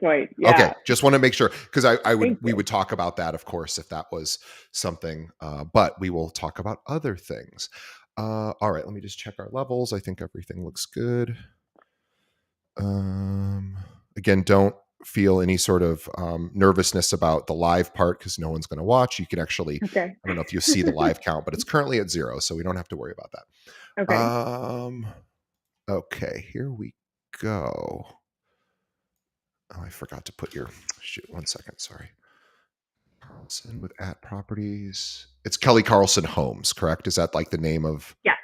point. Okay, Yeah. just want to make sure because Thank we you. would talk about that, of course, if that was something. But we will talk about other things. All right, let me just check our levels. I think everything looks good. Um, Again, don't feel any sort of nervousness about the live part because no one's going to watch. You can actually, Okay. I don't know if you see the live count, but it's currently at 0, so we don't have to worry about that. Okay. Okay, here we go. Oh, I forgot to put your shoot. 1 second, sorry. Carlson with at properties. It's Kelly Carlson Homes, correct? Is that like the name of? Yeah.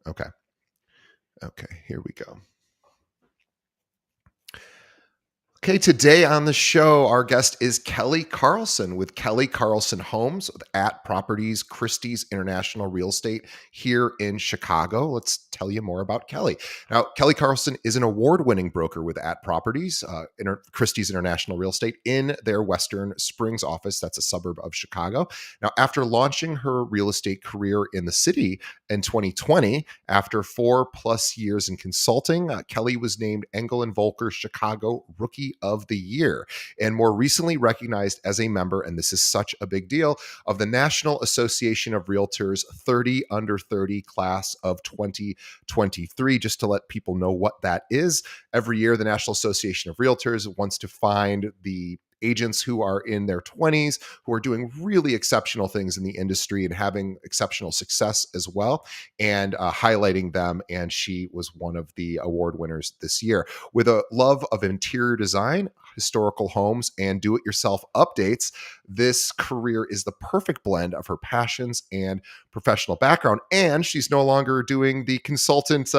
Okay. Okay, here we go. Okay, today on the show, our guest is Kelly Carlson with Kelly Carlson Homes at Properties Christie's International Real Estate here in Chicago. Let's tell you more about Kelly. Now, Kelly Carlson is an award-winning broker with at Properties, Christie's International Real Estate in their Western Springs office. That's a suburb of Chicago. Now, after launching her real estate career in the city in 2020, after 4+ years in consulting, Kelly was named Engel and Volker Chicago Rookie of the Year, and more recently recognized as a member, and this is such a big deal, of the National Association of Realtors 30 Under 30 class of 2023. Just to let people know what that is, every year the National Association of Realtors wants to find the agents who are in their 20s, who are doing really exceptional things in the industry and having exceptional success as well, and highlighting them. And she was one of the award winners this year. With a love of interior design, historical homes, and do-it-yourself updates, this career is the perfect blend of her passions and professional background. And she's no longer doing the consultant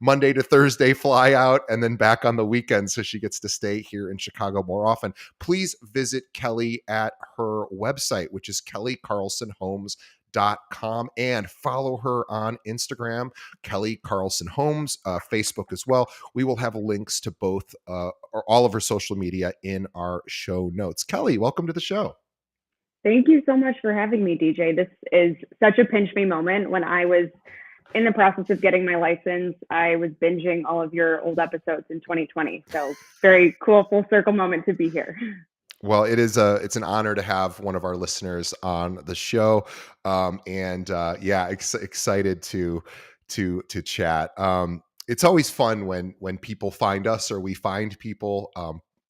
Monday to Thursday fly out and then back on the weekend, so she gets to stay here in Chicago more often. Please visit Kelly at her website, which is kellycarlsonhomes.com, and follow her on Instagram, Kelly Carlson Homes, Facebook as well. We will have links to both or all of her social media in our show notes. Kelly, welcome to the show. Thank you so much for having me, DJ. This is such a pinch me moment. When I was in the process of getting my license, I was binging all of your old episodes in 2020. So very cool, full circle moment to be here. Well, it's an honor to have one of our listeners on the show, and yeah, excited to chat. It's always fun when people find us or we find people.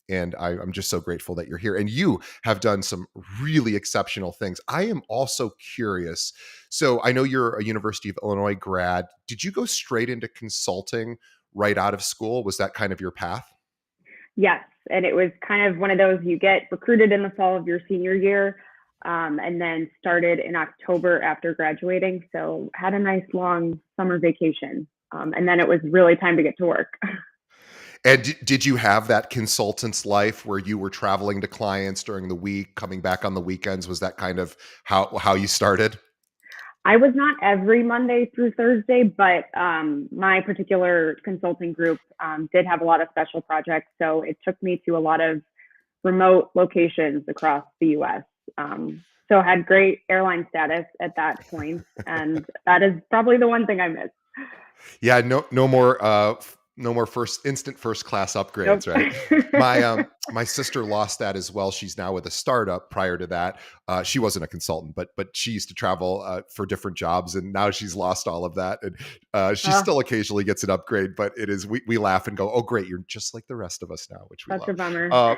And I'm just so grateful that you're here. And you have done some really exceptional things. I am also curious. So I know you're a University of Illinois grad. Did you go straight into consulting right out of school? Was that kind of your path? Yes. And it was kind of one of those, you get recruited in the fall of your senior year, and then started in October after graduating. So had a nice long summer vacation. And then it was really time to get to work. And did you have that consultant's life where you were traveling to clients during the week, coming back on the weekends? Was that kind of how you started? I was not every Monday through Thursday, but my particular consulting group did have a lot of special projects. So it took me to a lot of remote locations across the US. So had great airline status at that point, and that is probably the one thing I miss. Yeah, no more first class Nope. upgrades, right? My sister lost that as well. She's now with a startup. Prior to that, she wasn't a consultant, but she used to travel for different jobs, and now she's lost all of that. And she still occasionally gets an upgrade, but it is we laugh and go, "Oh, great, you're just like the rest of us now," which we Such a love. bummer.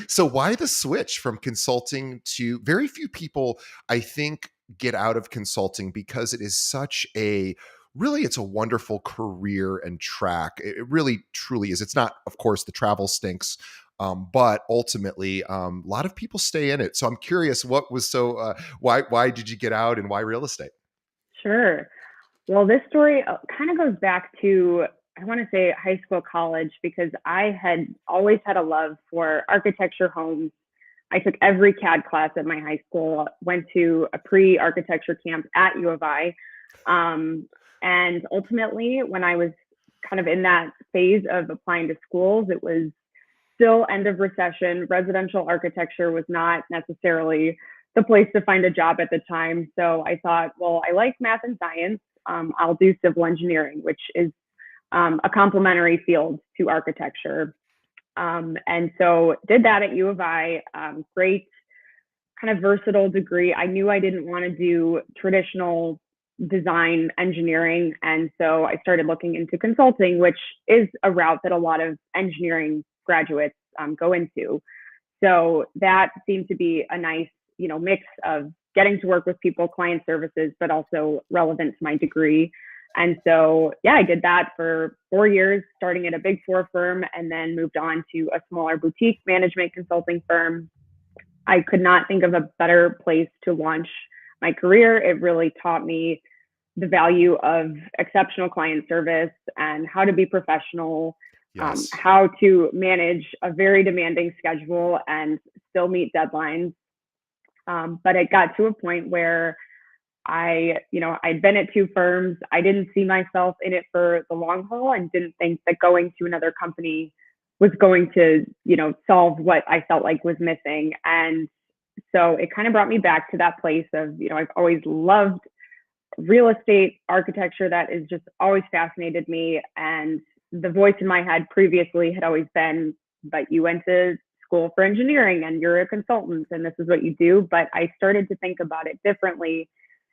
So why the switch from consulting to? Very few people, I think, get out of consulting because it is such a really, it's a wonderful career and track. It really truly is. It's not, of course, the travel stinks, but ultimately a lot of people stay in it. So I'm curious, what was why did you get out, and why real estate? Sure. Well, this story kind of goes back to, I want to say, high school, college, because I had always had a love for architecture, homes. I took every CAD class at my high school, went to a pre-architecture camp at U of I. And ultimately, when I was kind of in that phase of applying to schools, it was still end of recession. Residential architecture was not necessarily the place to find a job at the time. So I thought, well, I like math and science. I'll do civil engineering, which is a complementary field to architecture. And so did that at U of I. Great kind of versatile degree. I knew I didn't want to do traditional design engineering. And so I started looking into consulting, which is a route that a lot of engineering graduates go into. So that seemed to be a nice, mix of getting to work with people, client services, but also relevant to my degree. And so, yeah, I did that for 4 years, starting at a big four firm and then moved on to a smaller boutique management consulting firm. I could not think of a better place to launch my career. It really taught me the value of exceptional client service and how to be professional, Yes. how to manage a very demanding schedule and still meet deadlines. But it got to a point where I'd been at two firms. I didn't see myself in it for the long haul and didn't think that going to another company was going to, solve what I felt like was missing. And so it kind of brought me back to that place of, I've always loved real estate architecture. That is just always fascinated me. And the voice in my head previously had always been, but you went to school for engineering and you're a consultant and this is what you do. But I started to think about it differently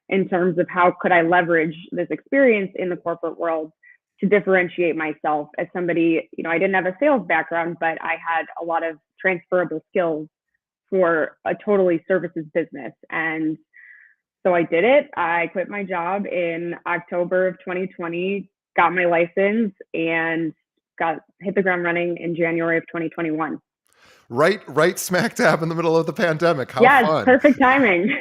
in terms of how could I leverage this experience in the corporate world to differentiate myself as somebody, I didn't have a sales background, but I had a lot of transferable skills for a totally services business. And so I did it. I quit my job in October of 2020, got my license, and got hit the ground running in January of 2021. Right smack dab in the middle of the pandemic. How Yes, fun. perfect timing.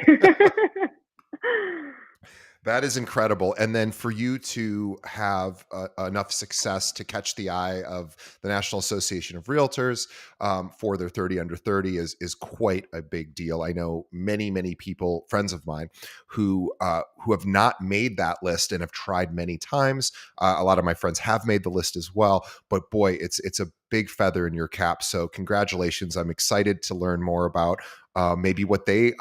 That is incredible. And then for you to have enough success to catch the eye of the National Association of Realtors for their 30 under 30 is quite a big deal. I know many people, friends of mine, who have not made that list and have tried many times. A lot of my friends have made the list as well. But boy, it's a big feather in your cap. So congratulations. I'm excited to learn more about maybe what they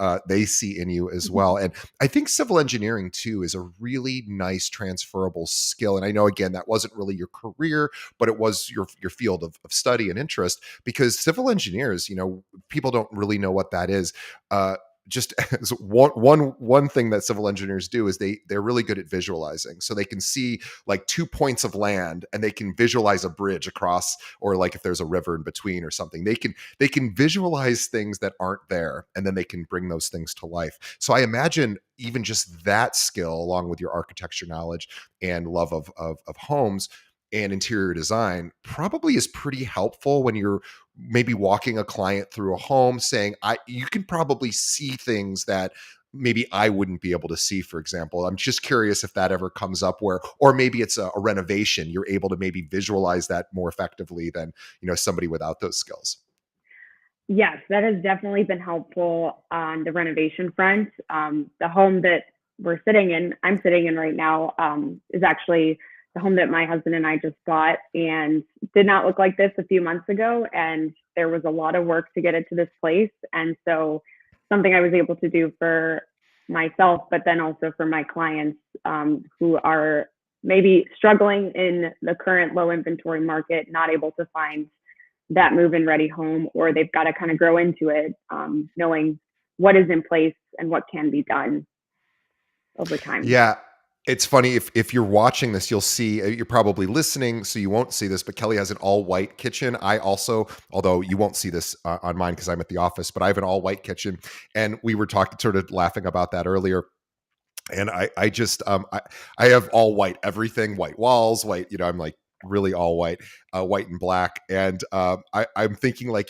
see in you as well. And I think civil engineering too is a really nice transferable skill. And I know again that wasn't really your career, but it was your field of study and interest, because civil engineers, people don't really know what that is. Just as one thing that civil engineers do is they're really good at visualizing. So they can see like 2 points of land and they can visualize a bridge across, or like if there's a river in between or something, they can visualize things that aren't there, and then they can bring those things to life. So I imagine even just that skill, along with your architecture knowledge and love of homes and interior design, probably is pretty helpful when you're maybe walking a client through a home, saying, you can probably see things that maybe I wouldn't be able to see, for example. I'm just curious if that ever comes up where, or maybe it's a renovation, you're able to maybe visualize that more effectively than, somebody without those skills. Yes, that has definitely been helpful on the renovation front. The home that I'm sitting in right now, is actually the home that my husband and I just bought, and did not look like this a few months ago. And there was a lot of work to get it to this place. And so something I was able to do for myself, but then also for my clients, who are maybe struggling in the current low inventory market, not able to find that move-in ready home, or they've got to kind of grow into it, knowing what is in place and what can be done over time. Yeah. It's funny, if you're watching this, you'll see, you're probably listening, so you won't see this, but Kelly has an all white kitchen. I also, although you won't see this on mine because I'm at the office, but I have an all white kitchen. And we were talking, sort of laughing about that earlier. And I just, I have all white, everything, white walls, white, I'm like really all white, white and black. And I'm thinking like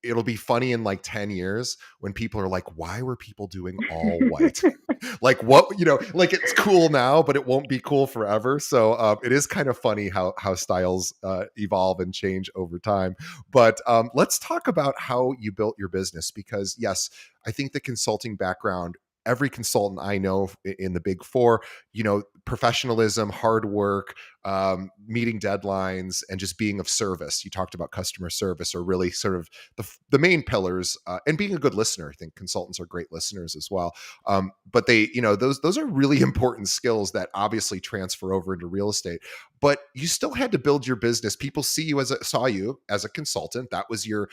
it'll be funny in like 10 years when people are like, why were people doing all white? Like what, like it's cool now, but it won't be cool forever. So it is kind of funny how styles evolve and change over time. But let's talk about how you built your business, because yes, I think the consulting background every consultant I know in the big four, professionalism, hard work, meeting deadlines, and just being of service. You talked about customer service are really sort of the main pillars, and being a good listener. I think consultants are great listeners as well. But those are really important skills that obviously transfer over into real estate. But you still had to build your business. People saw you as a consultant. That was your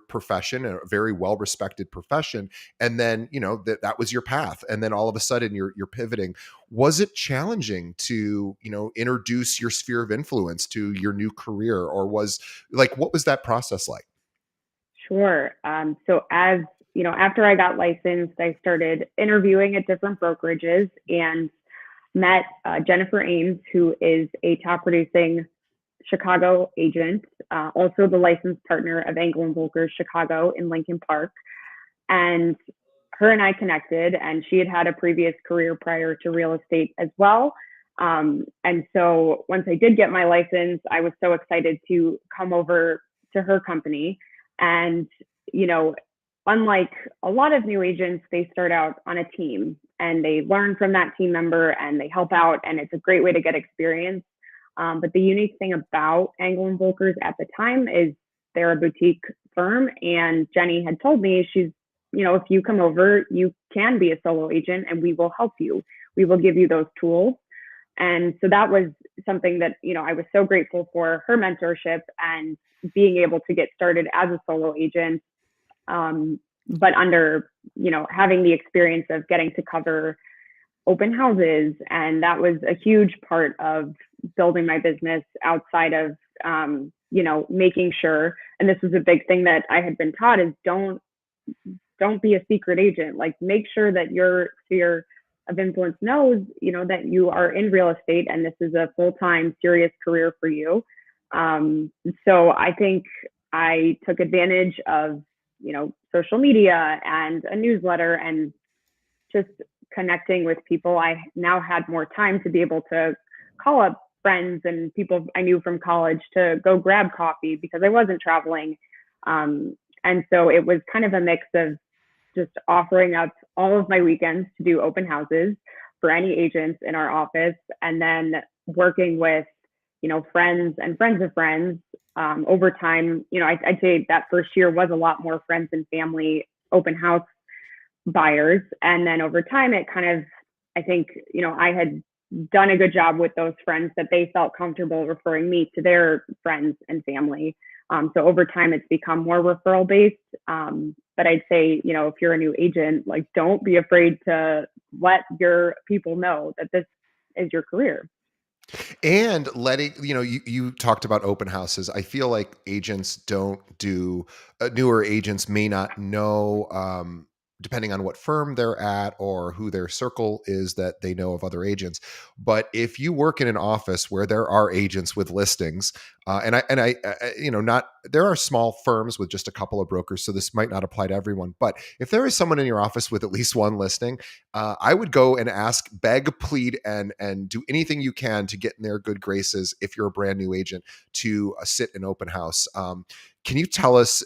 profession, a very well respected profession, and then that was your path. And then all of a sudden you're pivoting. Was it challenging to introduce your sphere of influence to your new career, or what was that process like? Sure. So as after I got licensed, I started interviewing at different brokerages and met Jennifer Ames, who is a top producing Chicago agent, also the licensed partner of Engel and Volker Chicago in Lincoln Park. And her and I connected, and she had had a previous career prior to real estate as well. And so once I did get my license, I was so excited to come over to her company. And, unlike a lot of new agents, they start out on a team and they learn from that team member and they help out. And it's a great way to get experience. But the unique thing about Engel and Volkers at the time is they're a boutique firm. And Jenny had told me, if you come over, you can be a solo agent and we will help you. We will give you those tools. And so that was something that, I was so grateful for her mentorship and being able to get started as a solo agent. But under, having the experience of getting to cover open houses. And that was a huge part of building my business outside of, making sure, and this was a big thing that I had been taught, is don't be a secret agent. Like, make sure that your sphere of influence knows, that you are in real estate and this is a full-time serious career for you. So I think I took advantage of, social media and a newsletter and just connecting with people. I now had more time to be able to call up friends and people I knew from college to go grab coffee because I wasn't traveling. And so it was kind of a mix of just offering up all of my weekends to do open houses for any agents in our office, and then working with, friends and friends of friends. Over time, I'd say that first year was a lot more friends and family open house buyers. And then over time, it kind of, I think, I had done a good job with those friends that they felt comfortable referring me to their friends and family. So over time, it's become more referral based. But I'd say, if you're a new agent, don't be afraid to let your people know that this is your career. And letting you talked about open houses. I feel like agents don't do newer agents may not know, depending on what firm they're at or who their circle is, that they know of other agents. But if you work in an office where there are agents with listings, not there are small firms with just a couple of brokers, so this might not apply to everyone. But if there is someone in your office with at least one listing, I would go and ask, beg, plead, and do anything you can to get in their good graces if you're a brand new agent to sit in open house. Can you tell us?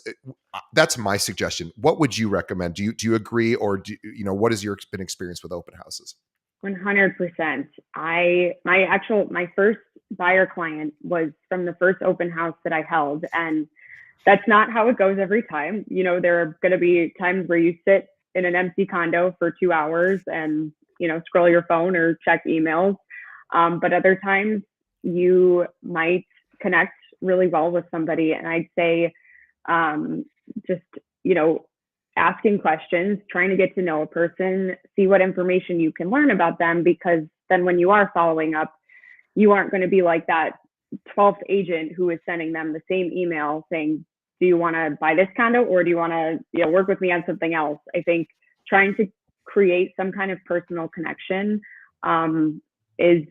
That's my suggestion. What would you recommend? Do you agree, or what has your been experience with open houses? 100%. My first buyer client was from the first open house that I held, and that's not how it goes every time. There are going to be times where you sit in an empty condo for 2 hours and scroll your phone or check emails, but other times you might connect really well with somebody. And I'd say just asking questions, trying to get to know a person, see what information you can learn about them, because then when you are following up, you aren't going to be like that 12th agent who is sending them the same email saying, do you want to buy this condo, or do you want to work with me on something else? I think trying to create some kind of personal connection is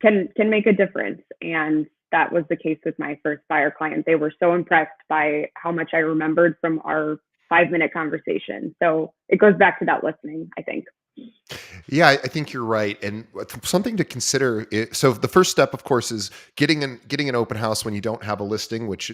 can make a difference. And that was the case with my first buyer client. They were so impressed by how much I remembered from our 5-minute conversation. So it goes back to that listening, I think. Yeah, I think you're right, and something to consider. So the first step, of course, is getting an open house when you don't have a listing, which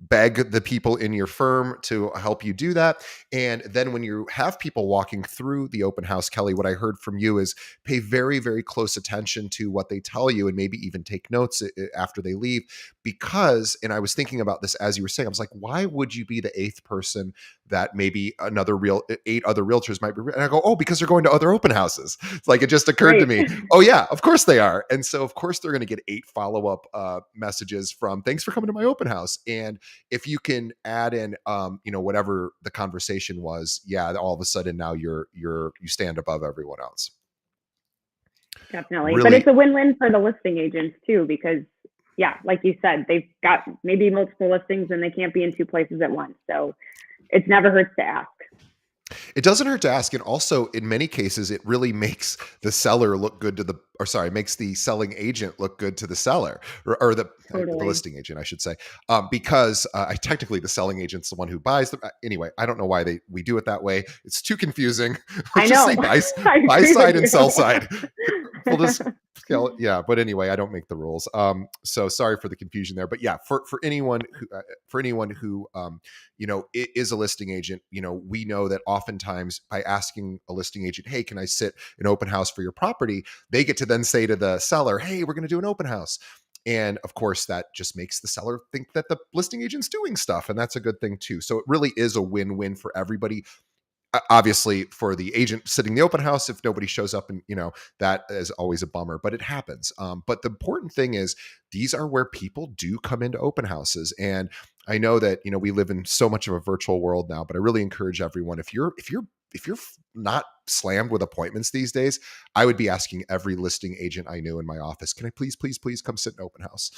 beg the people in your firm to help you do that. And then when you have people walking through the open house, Kelly, what I heard from you is pay very, very close attention to what they tell you, and maybe even take notes after they leave. Because, and I was thinking about this as you were saying, I was like, why would you be the eighth person that maybe another real eight other realtors might be? And I go, oh, because they're going to other open houses. It's like, it just occurred to Right. me, oh yeah, of course they are. And so of course they're going to get 8 follow-up messages from, thanks for coming to my open house. And if you can add in whatever the conversation was, yeah, all of a sudden now you stand above everyone else. Definitely. But Really. it's a win-win for the listing agents too, because yeah, like you said, they've got maybe multiple listings and they can't be in two places at once. So it never hurts to ask. It doesn't hurt to ask. And also, in many cases, it really makes the seller look good to the, or sorry, makes the selling agent look good to the seller, or the Totally. listing agent, I should say, because I technically the selling agent's the one who buys them. Anyway, I don't know why we do it that way. It's too confusing. I Let's just know. say I buy agree with side you. and sell side. We'll just scale. Yeah, but anyway, I don't make the rules. So sorry for the confusion there. But yeah, for anyone who is a listing agent, we know that oftentimes by asking a listing agent, hey, can I sit an open house for your property, they get to then say to the seller, hey, we're going to do an open house. And of course, that just makes the seller think that the listing agent's doing stuff. And that's a good thing too. So it really is a win-win for everybody. Obviously, for the agent sitting the open house, if nobody shows up, and that is always a bummer, but it happens. But the important thing is these are where people do come into open houses. And I know that we live in so much of a virtual world now, but I really encourage everyone, if you're not slammed with appointments these days, I would be asking every listing agent I knew in my office, can I please come sit in open house?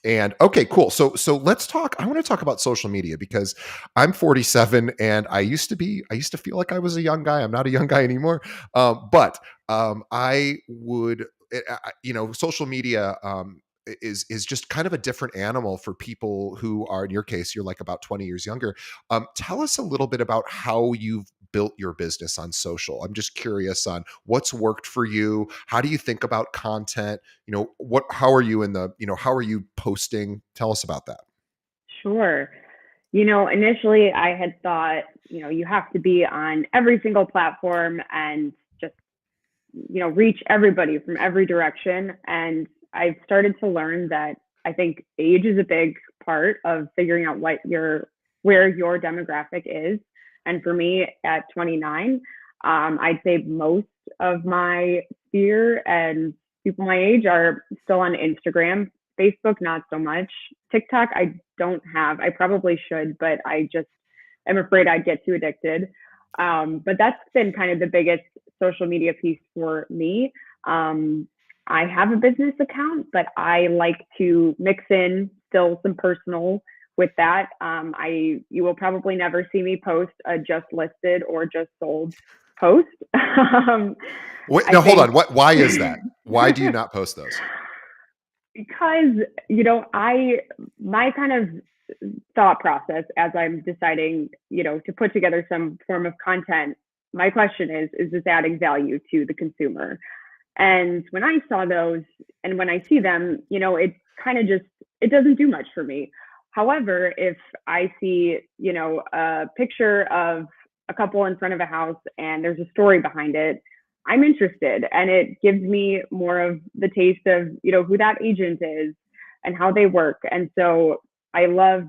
And okay, cool. So let's talk. I want to talk about social media because I'm 47 and I used to feel like I was a young guy. I'm not a young guy anymore. But I would, social media is just kind of a different animal for people who are, in your case, you're like about 20 years younger. Tell us a little bit about how you've built your business on social. I'm just curious on what's worked for you. How do you think about content? How are you how are you posting? Tell us about that. Sure. Initially I had thought, you have to be on every single platform and just, reach everybody from every direction. And I've started to learn that I think age is a big part of figuring out where your demographic is. And for me at 29, I'd say most of my sphere and people my age are still on Instagram. Facebook, not so much. TikTok, I don't have. I probably should, but I just am afraid I'd get too addicted. But that's been kind of the biggest social media piece for me. I have a business account, but I like to mix in still some personal with that. You will probably never see me post a just listed or just sold post. Wait, I no, hold think on. Why is that? Why do you not post those? because I my kind of thought process as I'm deciding, to put together some form of content, my question is this adding value to the consumer? And when I saw those and when I see them, it kind of just, it doesn't do much for me. However, if I see, a picture of a couple in front of a house and there's a story behind it, I'm interested, and it gives me more of the taste of, who that agent is and how they work. And so I love,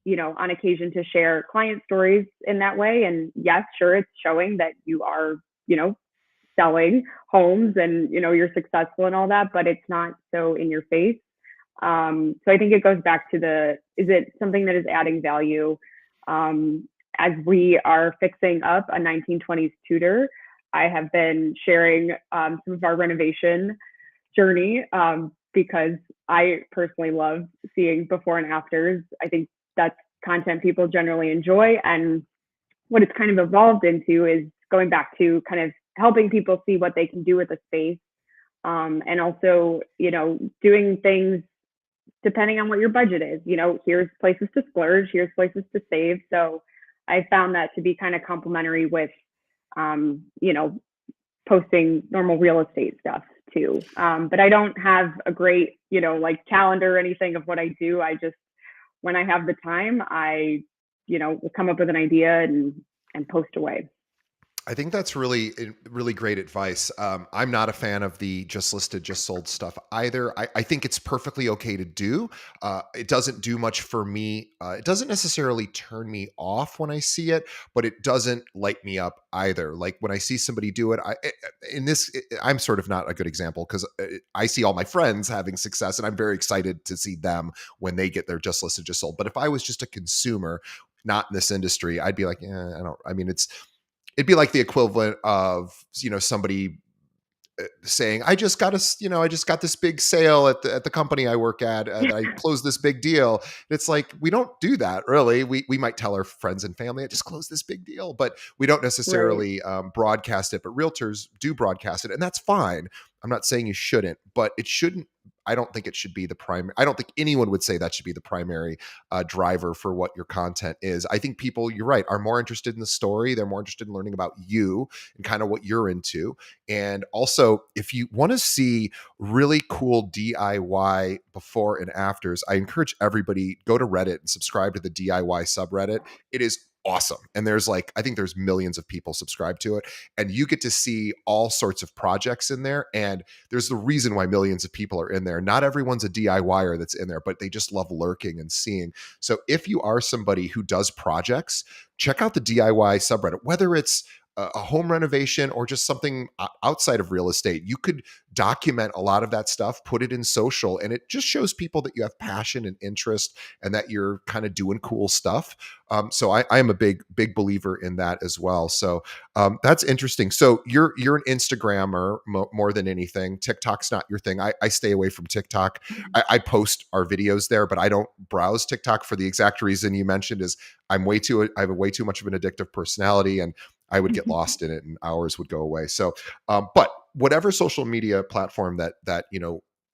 on occasion to share client stories in that way. And yes, sure, it's showing that you are, selling homes and, you're successful and all that, but it's not so in your face. So I think it goes back to is it something that is adding value? As we are fixing up a 1920s Tudor, I have been sharing some of our renovation journey because I personally love seeing before and afters. I think that's content people generally enjoy. And what it's kind of evolved into is going back to kind of helping people see what they can do with a space. And also, doing things depending on what your budget is. Here's places to splurge, here's places to save. So I found that to be kind of complementary with, um, you know, posting normal real estate stuff too. But I don't have a great, like calendar or anything of what I do. I just, when I have the time, I, will come up with an idea and post away. I think that's really great advice. I'm not a fan of the just listed, just sold stuff either. I think it's perfectly okay to do. It doesn't do much for me. It doesn't necessarily turn me off when I see it, but it doesn't light me up either. Like when I see somebody do it, I'm sort of not a good example because I see all my friends having success, and I'm very excited to see them when they get their just listed, just sold. But if I was just a consumer, not in this industry, I'd be like, yeah, I don't. I mean, it'd be like the equivalent of somebody saying, I just got this big sale at the company I work at, that I closed this big deal. It's like, we don't do that really. We might tell our friends and family, I just closed this big deal, but we don't Right. necessarily broadcast it. But realtors do broadcast it, and that's fine. I'm not saying you shouldn't, but it shouldn't. I don't think it should be the primary. I don't think anyone would say that should be the primary driver for what your content is. I think people, you're right, are more interested in the story. They're more interested in learning about you and kind of what you're into. And also, if you want to see really cool DIY before and afters, I encourage everybody, go to Reddit and subscribe to the DIY subreddit. It is awesome. And I think there's millions of people subscribed to it. And you get to see all sorts of projects in there. And there's the reason why millions of people are in there. Not everyone's a DIYer that's in there, but they just love lurking and seeing. So if you are somebody who does projects, check out the DIY subreddit, whether it's a home renovation or just something outside of real estate. You could document a lot of that stuff, put it in social, and it just shows people that you have passion and interest and that you're kind of doing cool stuff. So I am a big believer in that as well. So that's interesting. So you're an Instagrammer more than anything. TikTok's not your thing. I stay away from TikTok. I post our videos there, but I don't browse TikTok for the exact reason you mentioned. Is I have way too much of an addictive personality, and I would get lost in it and hours would go away. So, but whatever social media platform that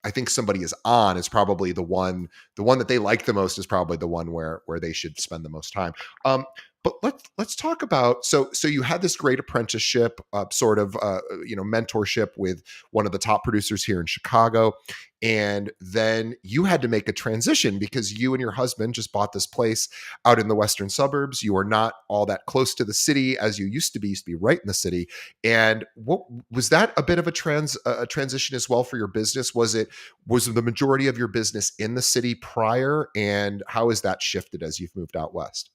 I think somebody is on is probably the one that they like the most is probably the one where they should spend the most time. But let's talk about, so you had this great apprenticeship, sort of mentorship with one of the top producers here in Chicago, and then you had to make a transition because you and your husband just bought this place out in the western suburbs. You are not all that close to the city as you used to be. Used to be right in the city. And what was that a bit of a transition as well for your business? Was the majority of your business in the city prior, and how has that shifted as you've moved out west?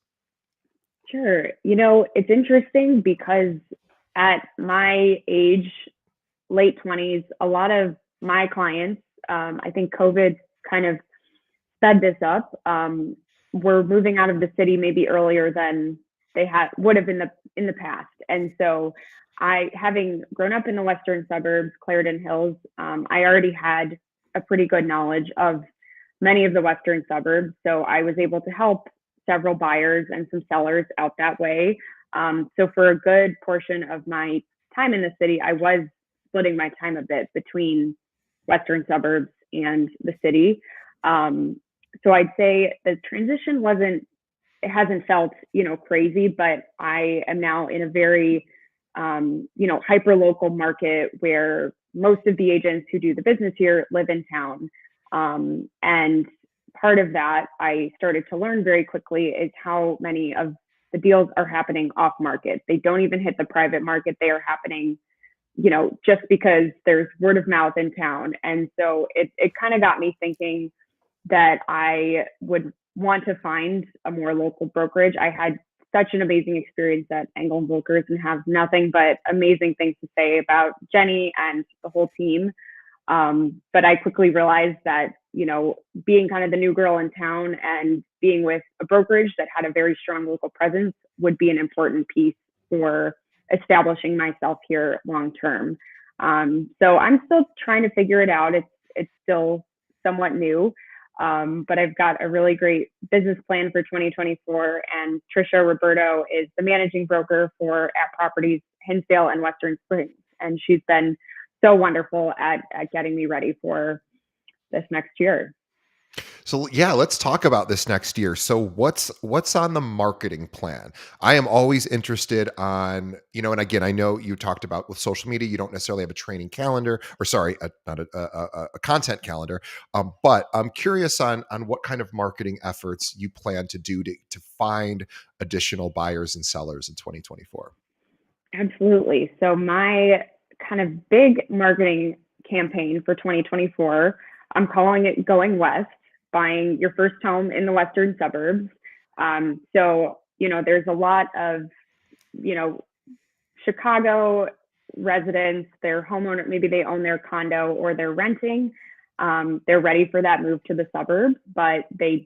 Sure. It's interesting because at my age, late 20s, a lot of my clients, I think COVID kind of sped this up, were moving out of the city maybe earlier than they would have in the past. And so having grown up in the western suburbs, Clarendon Hills, I already had a pretty good knowledge of many of the western suburbs. So I was able to help several buyers and some sellers out that way. So for a good portion of my time in the city, I was splitting my time a bit between western suburbs and the city. So I'd say the transition it hasn't felt, crazy, but I am now in a very, hyper local market where most of the agents who do the business here live in town. And part of that I started to learn very quickly is how many of the deals are happening off market. They don't even hit the private market. They are happening, just because there's word of mouth in town. And so it kind of got me thinking that I would want to find a more local brokerage. I had such an amazing experience at Engel and Volkers and have nothing but amazing things to say about Jenny and the whole team. But I quickly realized that, being kind of the new girl in town and being with a brokerage that had a very strong local presence would be an important piece for establishing myself here long term. So I'm still trying to figure it out. It's still somewhat new, but I've got a really great business plan for 2024. And Trisha Roberto is the managing broker for at Properties Hinsdale and Western Springs, and she's been so wonderful at getting me ready for this next year. So yeah, let's talk about this next year. So what's on the marketing plan? I am always interested on, and again, I know you talked about with social media, you don't necessarily have a training calendar, or sorry, not a content calendar. But I'm curious on what kind of marketing efforts you plan to do to find additional buyers and sellers in 2024. Absolutely. So my kind of big marketing campaign for 2024, I'm calling it Going West, buying your first home in the western suburbs. There's a lot of, you know, Chicago residents, their homeowner, maybe they own their condo or they're renting. They're ready for that move to the suburbs, but they're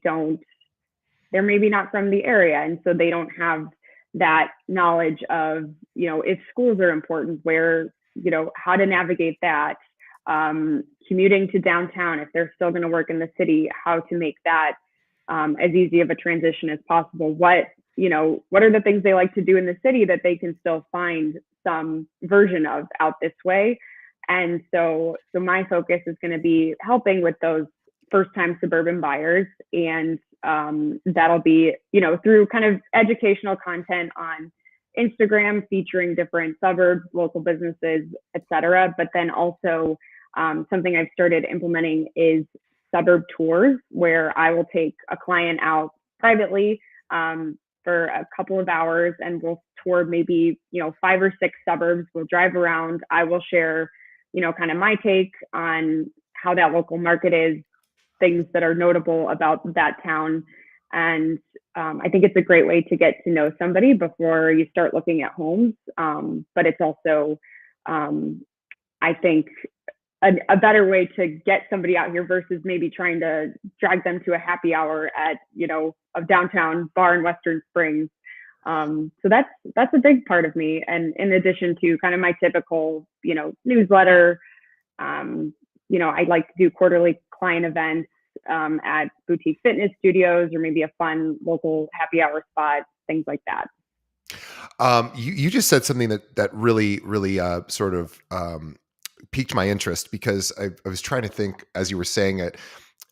maybe not from the area. And so they don't have that knowledge of, if schools are important, where, how to navigate that, commuting to downtown, if they're still going to work in the city, how to make that as easy of a transition as possible. What are the things they like to do in the city that they can still find some version of out this way? And so my focus is going to be helping with those first time suburban buyers. And that'll be, through kind of educational content on Instagram featuring different suburbs, local businesses, et cetera. But then also something I've started implementing is suburb tours, where I will take a client out privately for a couple of hours and we'll tour maybe, 5 or 6 suburbs. We'll drive around. I will share, kind of my take on how that local market is, things that are notable about that town. And I think it's a great way to get to know somebody before you start looking at homes. But it's also, I think, a better way to get somebody out here versus maybe trying to drag them to a happy hour at, a downtown bar in Western Springs. So that's a big part of me. And in addition to kind of my typical, newsletter, I like to do quarterly client events at boutique fitness studios or maybe a fun local happy hour spot, things like that. You just said something that really sort of piqued my interest because I was trying to think as you were saying it.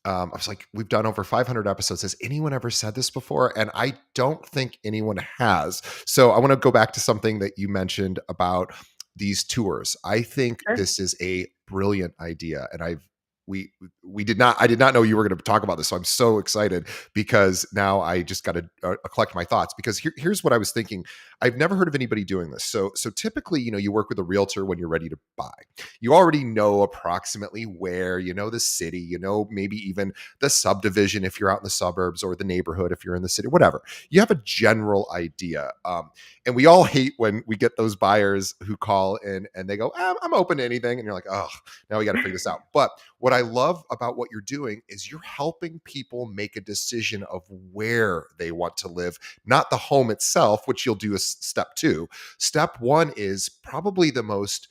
I was like, we've done over 500 episodes. Has anyone ever said this before? And I don't think anyone has. So I want to go back to something that you mentioned about these tours. I think Sure. this is a brilliant idea, and we I did not know you were going to talk about this. So I'm so excited because now I just got to collect my thoughts because here's what I was thinking. I've never heard of anybody doing this. So typically, you work with a realtor when you're ready to buy. You already know approximately where, the city, maybe even the subdivision if you're out in the suburbs or the neighborhood if you're in the city, whatever. You have a general idea. And we all hate when we get those buyers who call in and they go, I'm open to anything. And you're like, oh, now we got to figure this out. But what I love about what you're doing is you're helping people make a decision of where they want to live, not the home itself, which you'll do as step 2. Step 1 is probably the most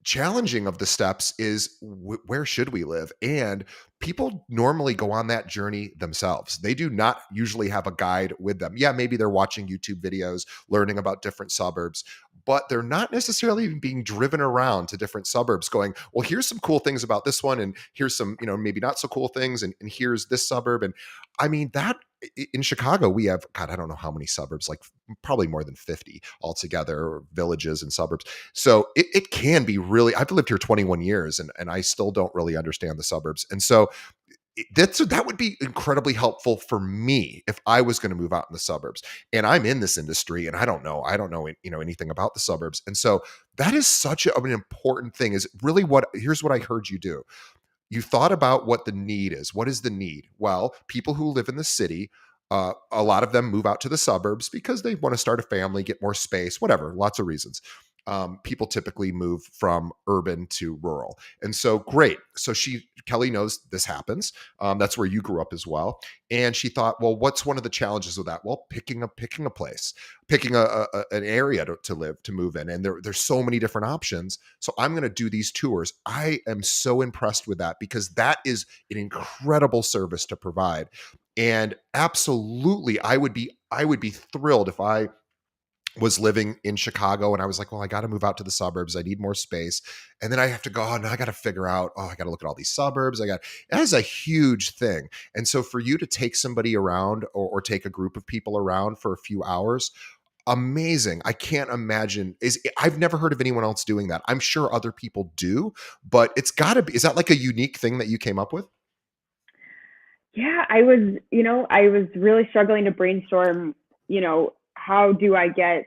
challenging of the steps is where should we live? And people normally go on that journey themselves. They do not usually have a guide with them. Yeah, maybe they're watching YouTube videos, learning about different suburbs, but they're not necessarily even being driven around to different suburbs going, well, here's some cool things about this one. And here's some, maybe not so cool things. And here's this suburb. And I mean, that in Chicago, we have, God, I don't know how many suburbs, like probably more than 50 altogether, or villages and suburbs. So it can be really, I've lived here 21 years and I still don't really understand the suburbs. And so that would be incredibly helpful for me if I was going to move out in the suburbs. And I'm in this industry and I don't know, anything about the suburbs. And so that is such an important thing is really here's what I heard you do. You thought about what the need is. What is the need? Well, people who live in the city, a lot of them move out to the suburbs because they want to start a family, get more space, whatever, lots of reasons. People typically move from urban to rural. And so, great. So Kelly knows this happens. That's where you grew up as well. And she thought, well, what's one of the challenges with that? Well, picking a place, picking an area to move in. And there's so many different options. So I'm going to do these tours. I am so impressed with that because that is an incredible service to provide. And absolutely, I would be thrilled if I was living in Chicago, and I was like, well, I got to move out to the suburbs. I need more space. And then I have to go, oh, now I got to figure out, oh, I got to look at all these suburbs. That is a huge thing. And so for you to take somebody around, or take a group of people around for a few hours, amazing. I can't imagine, I've never heard of anyone else doing that. I'm sure other people do, but it's got to be, is that like a unique thing that you came up with? Yeah, I was really struggling to brainstorm, how do I get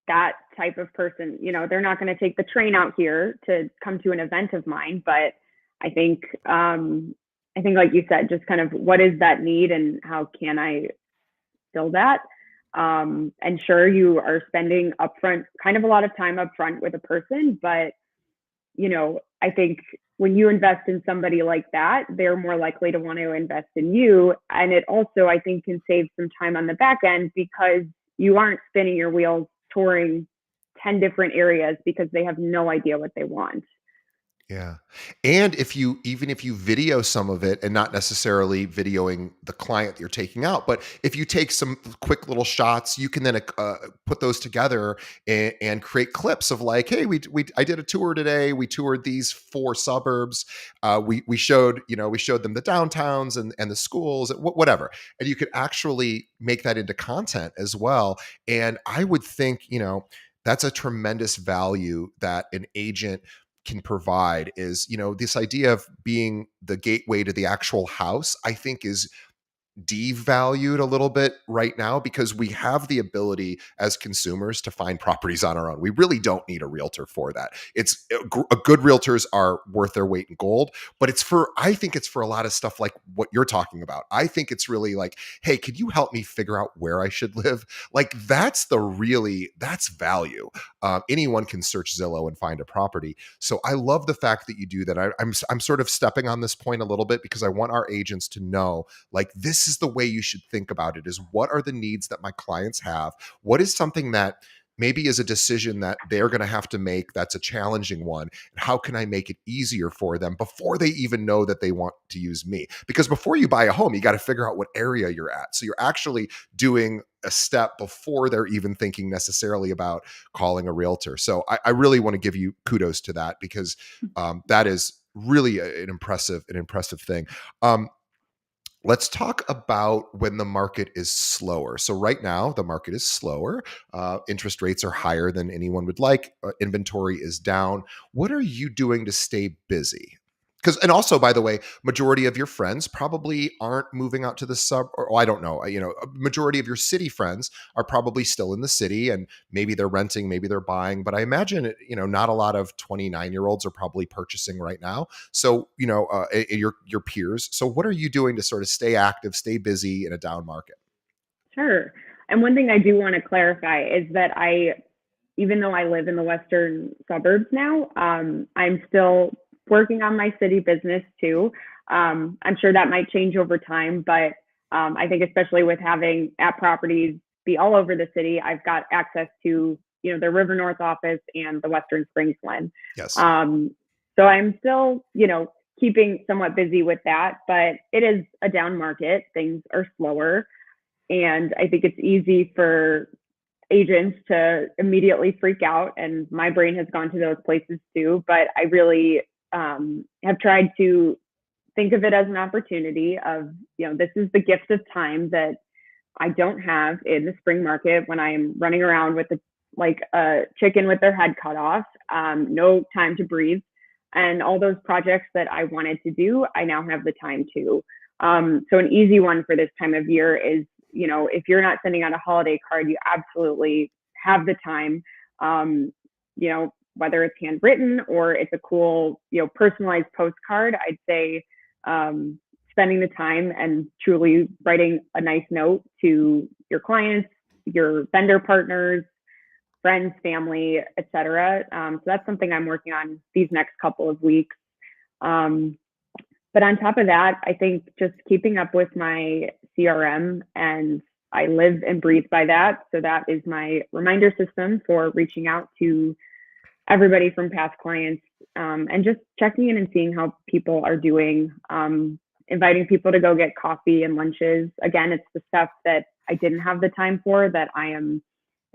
that type of person? They're not going to take the train out here to come to an event of mine, but I think, like you said, just kind of what is that need and how can I fill that? And sure, you are spending upfront, kind of a lot of time upfront with a person, but I think when you invest in somebody like that, they're more likely to want to invest in you. And it also, I think, can save some time on the back end because you aren't spinning your wheels touring 10 different areas because they have no idea what they want. Yeah. And even if you video some of it, and not necessarily videoing the client that you're taking out, but if you take some quick little shots, you can then put those together, and create clips of like, hey, I did a tour today. We toured these 4 suburbs. We showed, we showed them the downtowns and the schools, whatever. And you could actually make that into content as well. And I would think, that's a tremendous value that an agent can provide, is, this idea of being the gateway to the actual house, I think is devalued a little bit right now, because we have the ability as consumers to find properties on our own. We really don't need a realtor for that. It's a good realtors are worth their weight in gold, but I think it's for a lot of stuff like what you're talking about. I think it's really like, hey, could you help me figure out where I should live? Like that's value. Anyone can search Zillow and find a property. So I love the fact that you do that. I'm sort of stepping on this point a little bit because I want our agents to know, like, this is the way you should think about it, is what are the needs that my clients have? What is something that maybe is a decision that they're going to have to make that's a challenging one? And how can I make it easier for them before they even know that they want to use me? Because before you buy a home, you got to figure out what area you're at. So you're actually doing a step before they're even thinking necessarily about calling a realtor. So I really want to give you kudos to that, because that is really an impressive thing. Let's talk about when the market is slower. So right now, the market is slower. Interest rates are higher than anyone would like. Inventory is down. What are you doing to stay busy? Because, and also, by the way, majority of your friends probably aren't moving out to the or I don't know. A majority of your city friends are probably still in the city, and maybe they're renting, maybe they're buying. But I imagine, not a lot of 29-year-olds are probably purchasing right now. So, your peers. So what are you doing to sort of stay active, stay busy in a down market? Sure. And one thing I do want to clarify is that even though I live in the western suburbs now, I'm still working on my city business too. I'm sure that might change over time, but I think especially with having app properties be all over the city, I've got access to the River North office and the Western Springs one. Yes. So I'm still keeping somewhat busy with that, but it is a down market. Things are slower, and I think it's easy for agents to immediately freak out, and my brain has gone to those places too. But I really have tried to think of it as an opportunity of, this is the gift of time that I don't have in the spring market when I'm running around with like a chicken with their head cut off, no time to breathe. And all those projects that I wanted to do, I now have the time to. So an easy one for this time of year is, if you're not sending out a holiday card, you absolutely have the time, whether it's handwritten or it's a cool, personalized postcard. I'd say spending the time and truly writing a nice note to your clients, your vendor partners, friends, family, etc. So that's something I'm working on these next couple of weeks. But on top of that, I think just keeping up with my CRM, and I live and breathe by that. So that is my reminder system for reaching out to everybody from past clients, and just checking in and seeing how people are doing, inviting people to go get coffee and lunches. Again, it's the stuff that I didn't have the time for that I am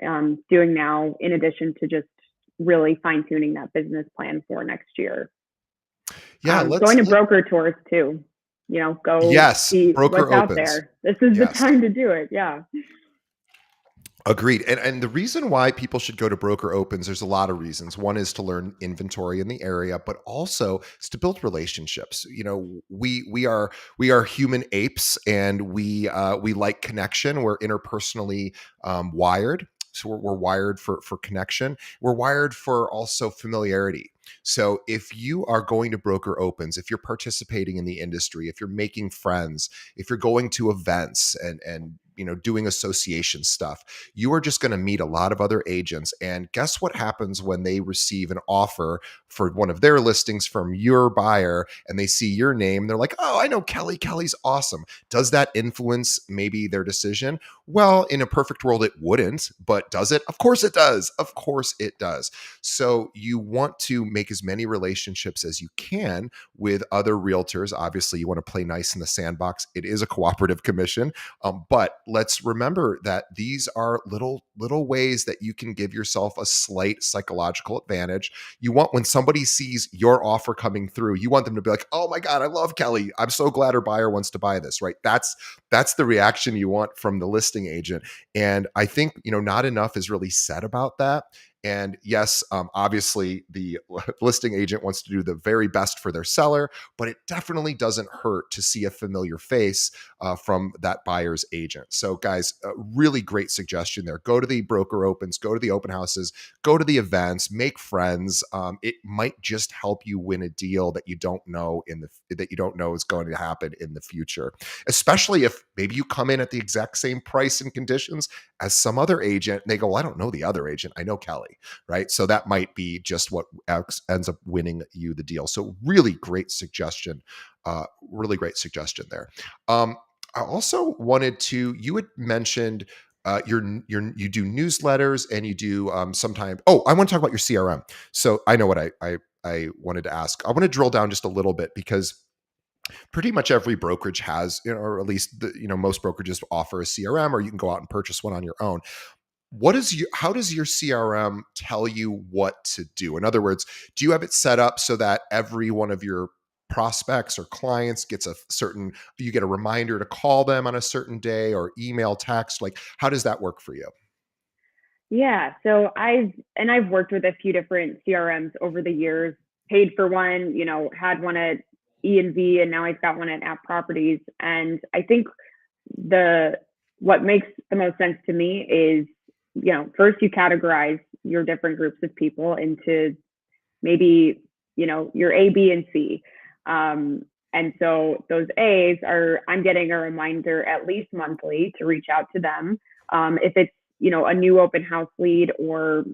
doing now, in addition to just really fine tuning that business plan for next year. Yeah, Going to broker tours too. Go yes, see broker what's out opens. there. This is the Yes. time to do it. Yeah. Agreed. And the reason why people should go to broker opens, there's a lot of reasons. One is to learn inventory in the area, but also is to build relationships. We are human apes, and we like connection. We're interpersonally wired. So we're wired for connection. We're wired for also familiarity. So if you are going to broker opens, if you're participating in the industry, if you're making friends, if you're going to events and doing association stuff, you are just going to meet a lot of other agents. And guess what happens when they receive an offer for one of their listings from your buyer and they see your name? They're like, oh, I know Kelly. Kelly's awesome. Does that influence maybe their decision? Well, in a perfect world, it wouldn't, but does it? Of course it does. Of course it does. So you want to make as many relationships as you can with other realtors. Obviously, you want to play nice in the sandbox. It is a cooperative commission. But let's remember that these are little ways that you can give yourself a slight psychological advantage. You want, when somebody sees your offer coming through, you want them to be like, oh my God, I love Kelly. I'm so glad her buyer wants to buy this, right? That's the reaction you want from the listing agent. And I think, not enough is really said about that. And yes, obviously the listing agent wants to do the very best for their seller, but it definitely doesn't hurt to see a familiar face from that buyer's agent. So guys, really great suggestion there. Go to the broker opens, go to the open houses, go to the events, make friends. It might just help you win a deal that you don't know is going to happen in the future, especially if maybe you come in at the exact same price and conditions as some other agent and they go, well, I don't know the other agent, I know Kelly, right? So that might be just what ends up winning you the deal. So really great suggestion. Really great suggestion there. I also wanted to, you had mentioned you do newsletters and you do sometimes. Oh, I want to talk about your CRM. So I know what I wanted to ask. I want to drill down just a little bit because pretty much every brokerage has, or at least most brokerages offer a CRM, or you can go out and purchase one on your own. How does your CRM tell you what to do? In other words, do you have it set up so that every one of your prospects or clients gets you get a reminder to call them on a certain day, or email, text? Like, how does that work for you? Yeah. So I've worked with a few different CRMs over the years, paid for one, had one at E&V, and now I've got one at App Properties. And I think what makes the most sense to me is, first you categorize your different groups of people into maybe, your A, B, and C. And so those A's are, I'm getting a reminder at least monthly to reach out to them. If it's, a new open house lead or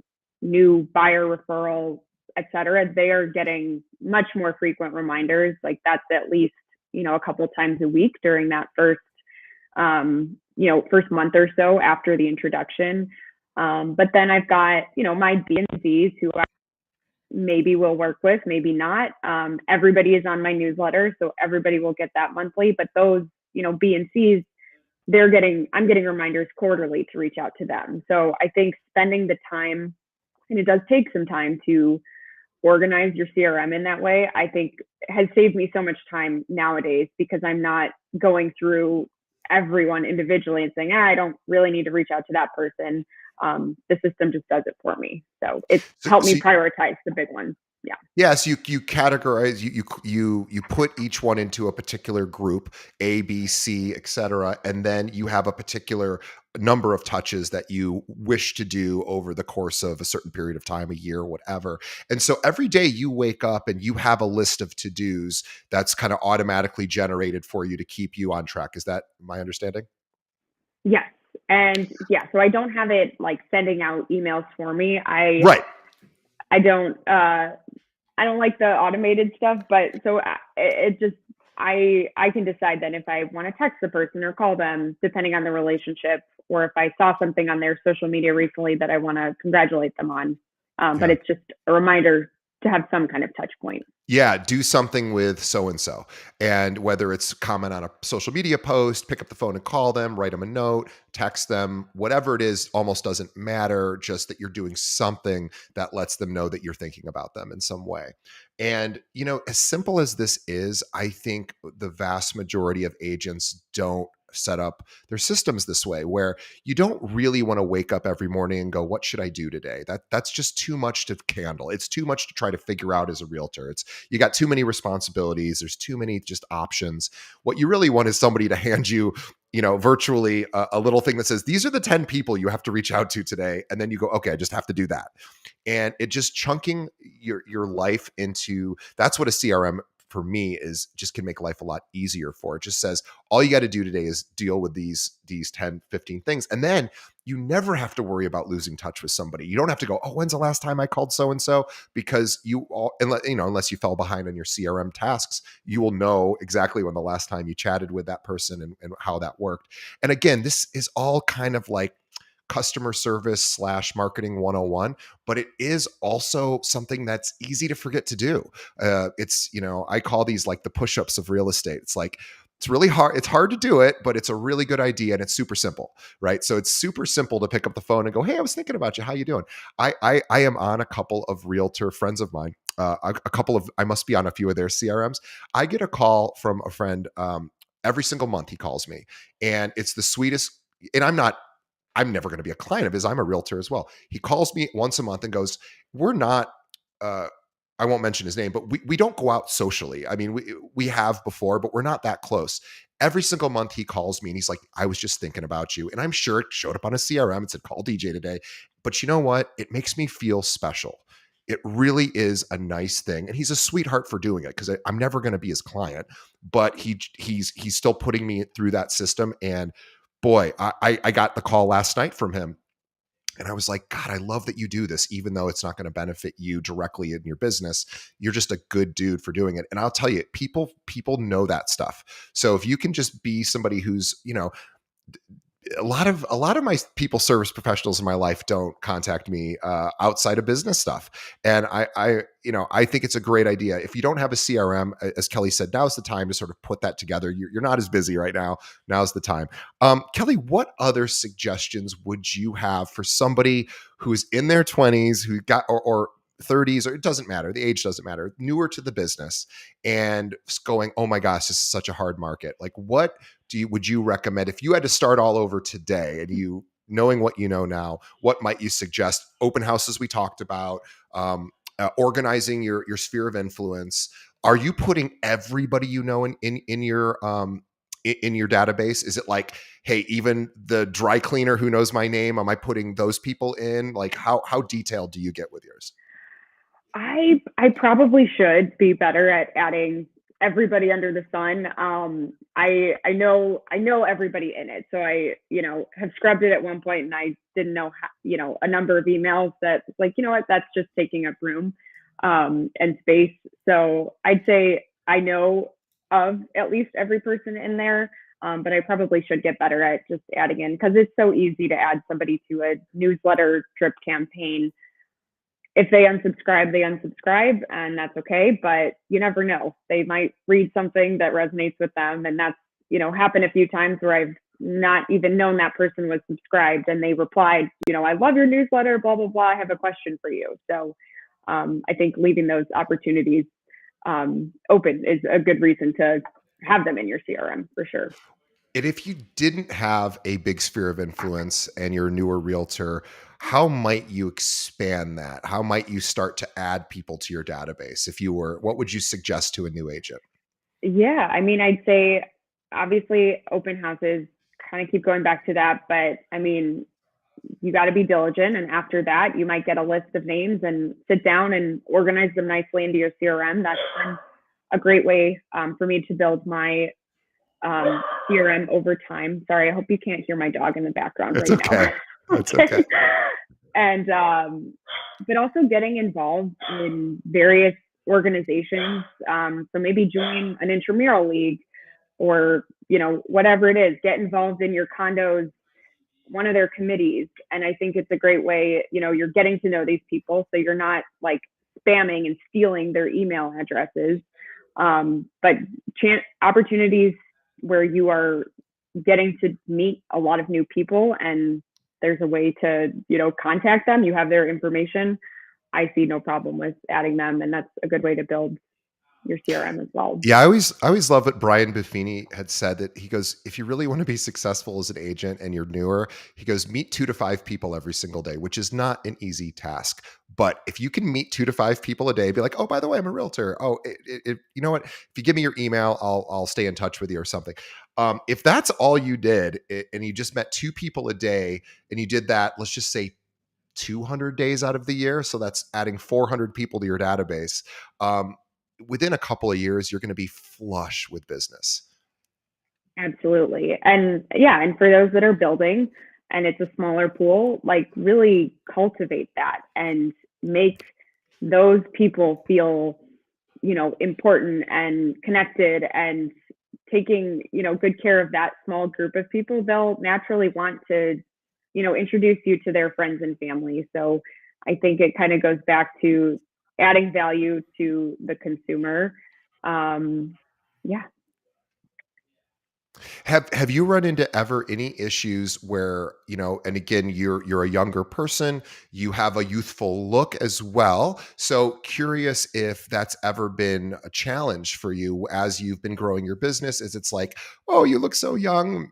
new buyer referral, et cetera, they are getting much more frequent reminders. Like that's at least, a couple times a week during that first month or so after the introduction. But then I've got, my B and C's who I maybe will work with, maybe not. Everybody is on my newsletter, so everybody will get that monthly. But those, B and C's, I'm getting reminders quarterly to reach out to them. So I think spending the time, and it does take some time to organize your CRM in that way, I think has saved me so much time nowadays because I'm not going through everyone individually and saying, I don't really need to reach out to that person. The system just does it for me. So it's helped me prioritize the big ones. Yeah. Yes, you categorize, you put each one into a particular group, A, B, C, etc., and then you have a particular number of touches that you wish to do over the course of a certain period of time, a year, whatever. And so every day you wake up and you have a list of to-dos that's kind of automatically generated for you to keep you on track. Is that my understanding? Yes. And yeah, so I don't have it like sending out emails for me. Right. I don't like the automated stuff, but so it just, I can decide then if I want to text the person or call them, depending on the relationship, or if I saw something on their social media recently that I want to congratulate them on. But it's just a reminder to have some kind of touch point. Yeah, do something with so and so. And whether it's comment on a social media post, pick up the phone and call them, write them a note, text them, whatever it is, almost doesn't matter. Just that you're doing something that lets them know that you're thinking about them in some way. And, as simple as this is, I think the vast majority of agents don't set up their systems this way, where you don't really want to wake up every morning and go, what should I do today? That's just too much to handle. It's too much to try to figure out as a realtor. You got too many responsibilities. There's too many just options. What you really want is somebody to hand you, virtually a little thing that says, these are the 10 people you have to reach out to today. And then you go, okay, I just have to do that. And it just chunking your life into, that's what a CRM for me is, just can make life a lot easier for. It just says, all you got to do today is deal with these 10, 15 things. And then you never have to worry about losing touch with somebody. You don't have to go, oh, when's the last time I called so-and-so? Because unless you fell behind on your CRM tasks, you will know exactly when the last time you chatted with that person and how that worked. And again, this is all kind of like customer service / marketing 101, but it is also something that's easy to forget to do. It's, I call these like the push-ups of real estate. It's like, it's really hard. It's hard to do it, but it's a really good idea. And it's super simple, right? So it's super simple to pick up the phone and go, hey, I was thinking about you. How you doing? I am on a couple of realtor friends of mine. I must be on a few of their CRMs. I get a call from a friend every single month. He calls me, and it's the sweetest. And I'm never going to be a client of his. I'm a realtor as well. He calls me once a month and goes, we're not, I won't mention his name, but we don't go out socially. I mean, we have before, but we're not that close. Every single month he calls me and he's like, I was just thinking about you. And I'm sure it showed up on a CRM. It said, call DJ today. But you know what? It makes me feel special. It really is a nice thing. And he's a sweetheart for doing it, because I'm never going to be his client, but he's still putting me through that system. And boy, I got the call last night from him. And I was like, God, I love that you do this, even though it's not going to benefit you directly in your business. You're just a good dude for doing it. And I'll tell you, people know that stuff. So if you can just be somebody who's, a lot of my people service professionals in my life don't contact me outside of business stuff. And I think it's a great idea. If you don't have a CRM, as Kelly said, now's the time to sort of put that together. You're not as busy right now. Now's the time. Kelly, what other suggestions would you have for somebody who's in their 20s, who got, or 30s, or it doesn't matter, the age doesn't matter, newer to the business, and going, oh my gosh, this is such a hard market? Like, what would you recommend if you had to start all over today, and you, knowing what you know now, what might you suggest? Open houses we talked about, organizing your sphere of influence. Are you putting everybody you know in your database? Is it like, hey, even the dry cleaner who knows my name, am I putting those people in? Like, how detailed do you get with yours? I probably should be better at adding everybody under the sun. I know everybody in it, so I have scrubbed it at one point, and I didn't know how, a number of emails that, like, what, that's just taking up room and space. So I'd say I know of at least every person in there, but I probably should get better at just adding in, because it's so easy to add somebody to a newsletter drip campaign. If they unsubscribe, and that's okay. But you never know. They might read something that resonates with them. And that's, happened a few times where I've not even known that person was subscribed, and they replied, I love your newsletter, blah, blah, blah. I have a question for you. So I think leaving those opportunities open is a good reason to have them in your CRM for sure. And if you didn't have a big sphere of influence and you're a newer realtor, how might you expand that? How might you start to add people to your database? What would you suggest to a new agent? Yeah, I mean, I'd say obviously open houses, kind of keep going back to that, but I mean, you got to be diligent. And after that, you might get a list of names and sit down and organize them nicely into your CRM. That's been a great way for me to build my CRM over time. Sorry, I hope you can't hear my dog in the background It's right okay. now. It's okay. And but also getting involved in various organizations. So maybe join an intramural league, or whatever it is. Get involved in your condo's one of their committees. And I think it's a great way. You're getting to know these people, so you're not like spamming and stealing their email addresses. But opportunities where you are getting to meet a lot of new people and there's a way to, contact them, you have their information. I see no problem with adding them, and that's a good way to build your CRM as well. Yeah, I always love what Brian Buffini had said, that he goes, if you really want to be successful as an agent and you're newer, he goes, meet 2 to 5 people every single day, which is not an easy task. But if you can meet 2 to 5 people a day, be like, oh, by the way, I'm a realtor. Oh, you know what? If you give me your email, I'll stay in touch with you or something. If that's all you did, and you just met 2 people a day, and you did that, let's just say 200 days out of the year, so that's adding 400 people to your database. Within a couple of years, you're going to be flush with business. Absolutely. And yeah, and for those that are building and it's a smaller pool, like really cultivate that and make those people feel, important and connected, and taking, good care of that small group of people. They'll naturally want to, introduce you to their friends and family. So I think it kind of goes back to adding value to the consumer. Yeah. Have you run into ever any issues where, and again, you're a younger person, you have a youthful look as well. So curious if that's ever been a challenge for you as you've been growing your business. Is it's like, oh, you look so young,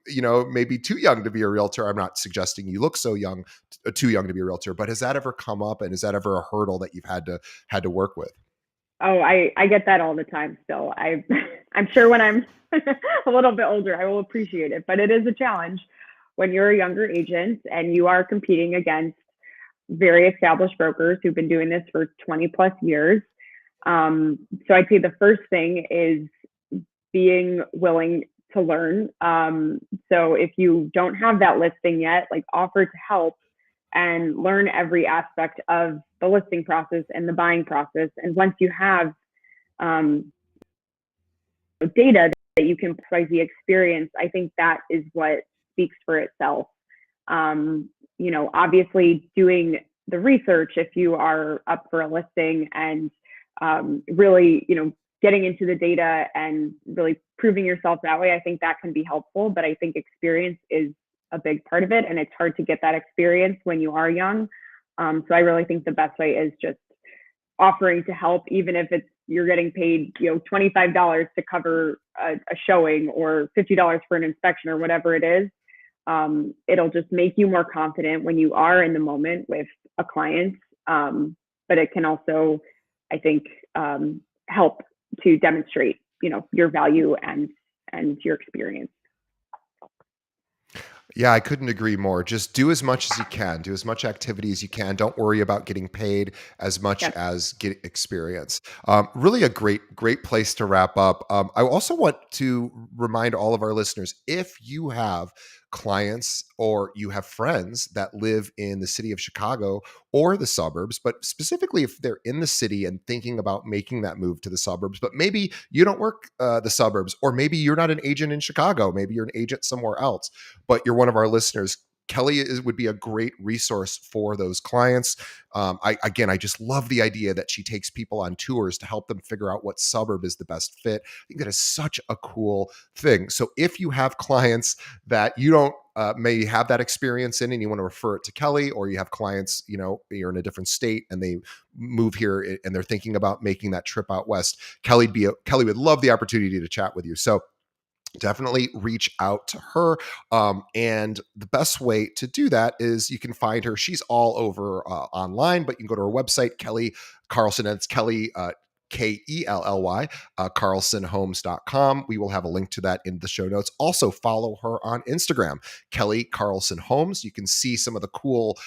maybe too young to be a realtor. I'm not suggesting you look so young, too young to be a realtor, but has that ever come up, and is that ever a hurdle that you've had to work with? Oh, I get that all the time still. I'm sure when I'm a little bit older, I will appreciate it, but it is a challenge when you're a younger agent and you are competing against very established brokers who've been doing this for 20 plus years. So I'd say the first thing is being willing to learn. So if you don't have that listing yet, like offer to help and learn every aspect of the listing process and the buying process. And once you have data that you can provide the experience, I think that is what speaks for itself. Obviously doing the research if you are up for a listing, and really, getting into the data and really proving yourself that way, I think that can be helpful. But I think experience is a big part of it, and it's hard to get that experience when you are young. So I really think the best way is just offering to help, even if you're getting paid, $25 to cover a showing or $50 for an inspection or whatever it is. It'll just make you more confident when you are in the moment with a client. But it can also, I think, help to demonstrate, your value and your experience. Yeah, I couldn't agree more. Just do as much as you can. Do as much activity as you can. Don't worry about getting paid as much Yes. as get experience. Really a great place to wrap up. I also want to remind all of our listeners, if you have clients or you have friends that live in the city of Chicago or the suburbs, but specifically if they're in the city and thinking about making that move to the suburbs, but maybe you don't work the suburbs, or maybe you're not an agent in Chicago, maybe you're an agent somewhere else, but you're one of our listeners, Kelly would be a great resource for those clients. I just love the idea that she takes people on tours to help them figure out what suburb is the best fit. I think that is such a cool thing. So if you have clients that you don't may have that experience in, and you want to refer it to Kelly, or you have clients, you're in a different state and they move here and they're thinking about making that trip out west, Kelly would love the opportunity to chat with you. So definitely reach out to her. And the best way to do that is you can find her. She's all over online, but you can go to her website, Kelly Carlson, and it's Kelly, Kelly, carlsonhomes.com. We will have a link to that in the show notes. Also follow her on Instagram, Kelly Carlson Homes. You can see some of the cool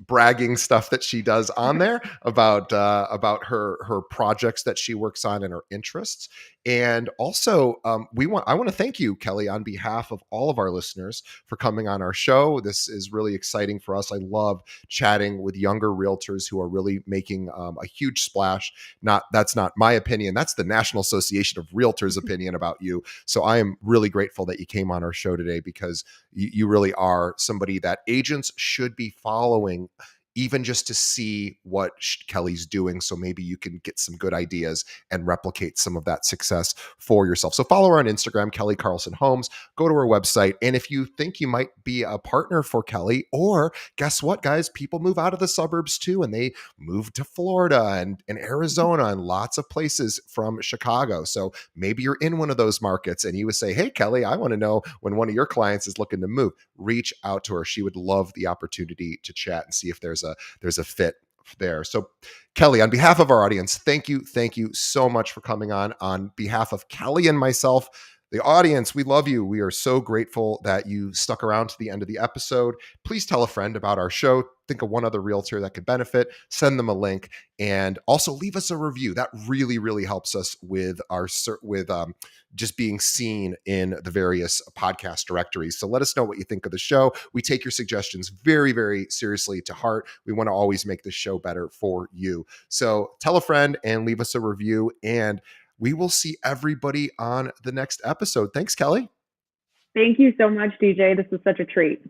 bragging stuff that she does on there about her projects that she works on and her interests. And also, I want to thank you, Kelly, on behalf of all of our listeners, for coming on our show. This is really exciting for us. I love chatting with younger realtors who are really making a huge splash. That's not my opinion. That's the National Association of Realtors' opinion about you. So I am really grateful that you came on our show today, because you really are somebody that agents should be following even just to see what Kelly's doing. So maybe you can get some good ideas and replicate some of that success for yourself. So follow her on Instagram, Kelly Carlson Homes. Go to her website. And if you think you might be a partner for Kelly, or guess what, guys, people move out of the suburbs too, and they move to Florida and Arizona and lots of places from Chicago. So maybe you're in one of those markets and you would say, hey, Kelly, I want to know when one of your clients is looking to move. Reach out to her. She would love the opportunity to chat and see if there's a fit there. So Kelly, on behalf of our audience, thank you so much for coming on behalf of Kelly and myself, the audience. We love you. We are so grateful that you stuck around to the end of the episode. Please tell a friend about our show. Think of one other realtor that could benefit. Send them a link, and also leave us a review. That really helps us with just being seen in the various podcast directories. So let us know what you think of the show. We take your suggestions very seriously to heart. We want to always make the show better for you. So tell a friend and leave us a review, and we will see everybody on the next episode. Thanks, Kelly. Thank you so much, DJ. This was such a treat.